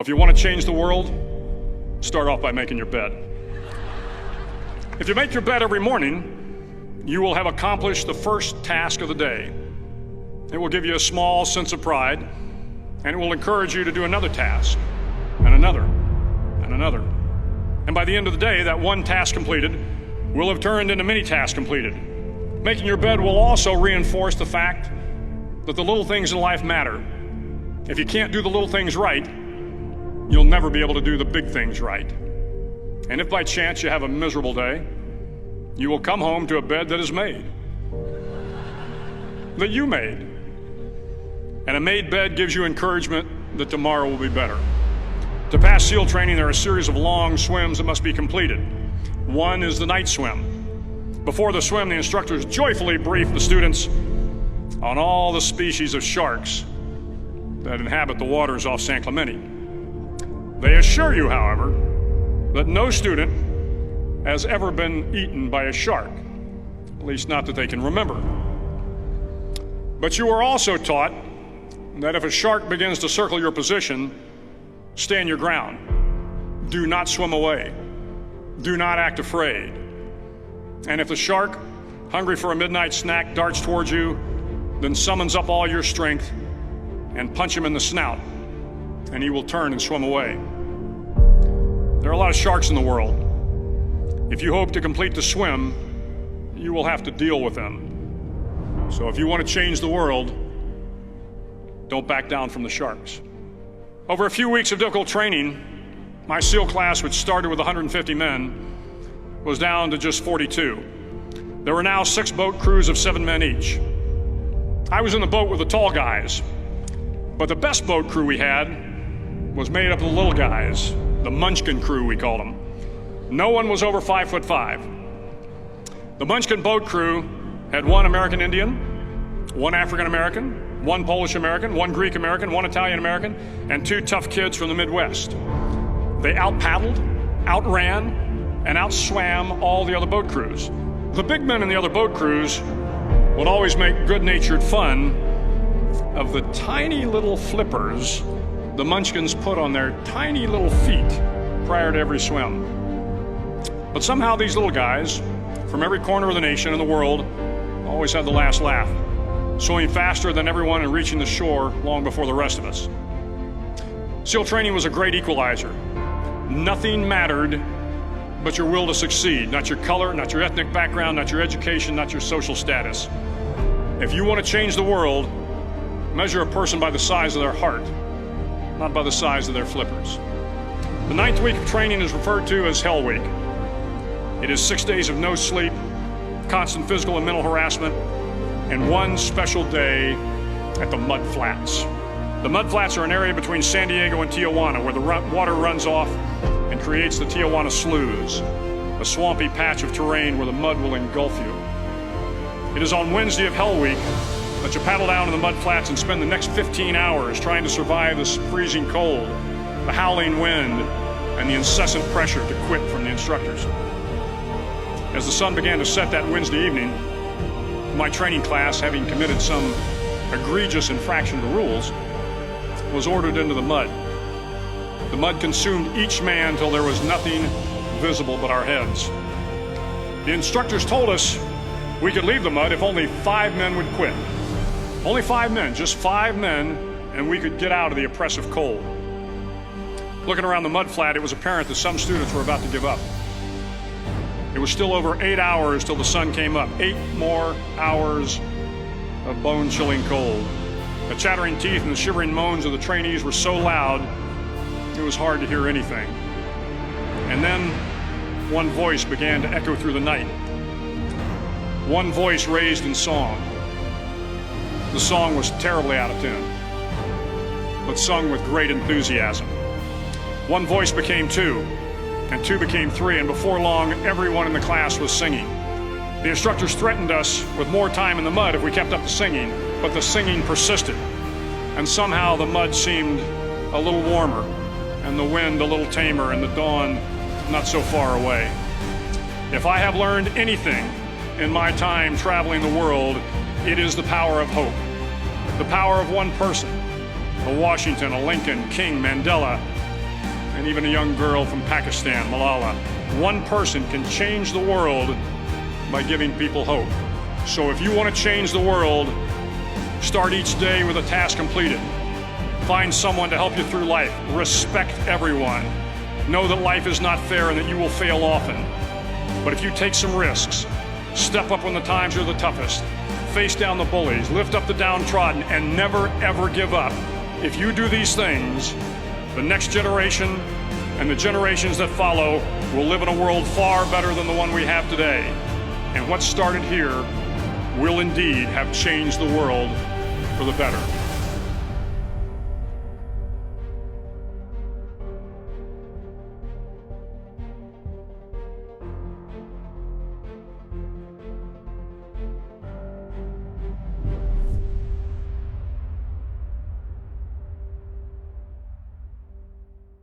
If you want to change the world, start off by making your bed. If you make your bed every morning, you will have accomplished the first task of the day. It will give you a small sense of pride, and it will encourage you to do another task, and another, and another. And by the end of the day, that one task completed will have turned into many tasks completed. Making your bed will also reinforce the fact that the little things in life matter. If you can't do the little things right, you'll never be able to do the big things right. And if by chance you have a miserable day, you will come home to a bed that is made, that you made. And a made bed gives you encouragement that tomorrow will be better. To pass SEAL training, there are a series of long swims that must be completed. One is the night swim. Before the swim, the instructors joyfully brief the students on all the species of sharks that inhabit the waters off San Clemente. They assure you, however, that no student has ever been eaten by a shark, at least not that they can remember. But you are also taught that if a shark begins to circle your position, stand your ground. Do not swim away. Do not act afraid. And if the shark, hungry for a midnight snack, darts towards you, then summons up all your strength and punch him in the snout, and he will turn and swim away. There are a lot of sharks in the world. If you hope to complete the swim, you will have to deal with them. So if you want to change the world, don't back down from the sharks. Over a few weeks of difficult training, my SEAL class, which started with 150 men, was down to just 42. There were now 6 boat crews of 7 men each. I was in the boat with the tall guys, but the best boat crew we had was made up of the little guys, the Munchkin crew, we called them. No one was over 5'5". The Munchkin boat crew had 1 American Indian, 1 African American, 1 Polish American, 1 Greek American, 1 Italian American, and 2 tough kids from the Midwest. They out-paddled, outran, and outswam all the other boat crews. The big men in the other boat crews would always make good-natured fun of the tiny little flippers the Munchkins put on their tiny little feet prior to every swim. But somehow these little guys from every corner of the nation and the world always had the last laugh, swimming faster than everyone and reaching the shore long before the rest of us. SEAL training was a great equalizer. Nothing mattered but your will to succeed, not your color, not your ethnic background, not your education, not your social status. If you want to change the world, measure a person by the size of their heart, not by the size of their flippers. The 9th week of training is referred to as Hell Week. It is 6 days of no sleep, constant physical and mental harassment, and 1 special day at the Mud Flats. The Mud Flats are an area between San Diego and Tijuana where the water runs off and creates the Tijuana Sloughs, a swampy patch of terrain where the mud will engulf you. It is on Wednesday of Hell Week that you paddle down to the Mud Flats and spend the next 15 hours trying to survive this freezing cold, the howling wind, and the incessant pressure to quit from the instructors. As the sun began to set that Wednesday evening, my training class, having committed some egregious infraction of the rules, was ordered into the mud. The mud consumed each man till there was nothing visible but our heads. The instructors told us we could leave the mud if only 5 men would quit. Only 5 men, just 5 men, and we could get out of the oppressive cold. Looking around the mud flat, it was apparent that some students were about to give up. It was still over 8 hours till the sun came up. 8 more hours of bone-chilling cold. The chattering teeth and the shivering moans of the trainees were so loud, it was hard to hear anything. And then one voice began to echo through the night. One voice raised in song. The song was terribly out of tune, but sung with great enthusiasm. One voice became 2, and 2 became 3, and before long, everyone in the class was singing. The instructors threatened us with more time in the mud if we kept up the singing, but the singing persisted, and somehow the mud seemed a little warmer, and the wind a little tamer, and the dawn not so far away. If I have learned anything in my time traveling the world, it is the power of hope. The power of one person, a Washington, a Lincoln, King, Mandela, and even a young girl from Pakistan, Malala. One person can change the world by giving people hope. So if you want to change the world, start each day with a task completed. Find someone to help you through life. Respect everyone. Know that life is not fair and that you will fail often. But if you take some risks, step up when the times are the toughest, face down the bullies, lift up the downtrodden, and never ever give up. If you do these things, the next generation and the generations that follow will live in a world far better than the one we have today. And what started here will indeed have changed the world for the better.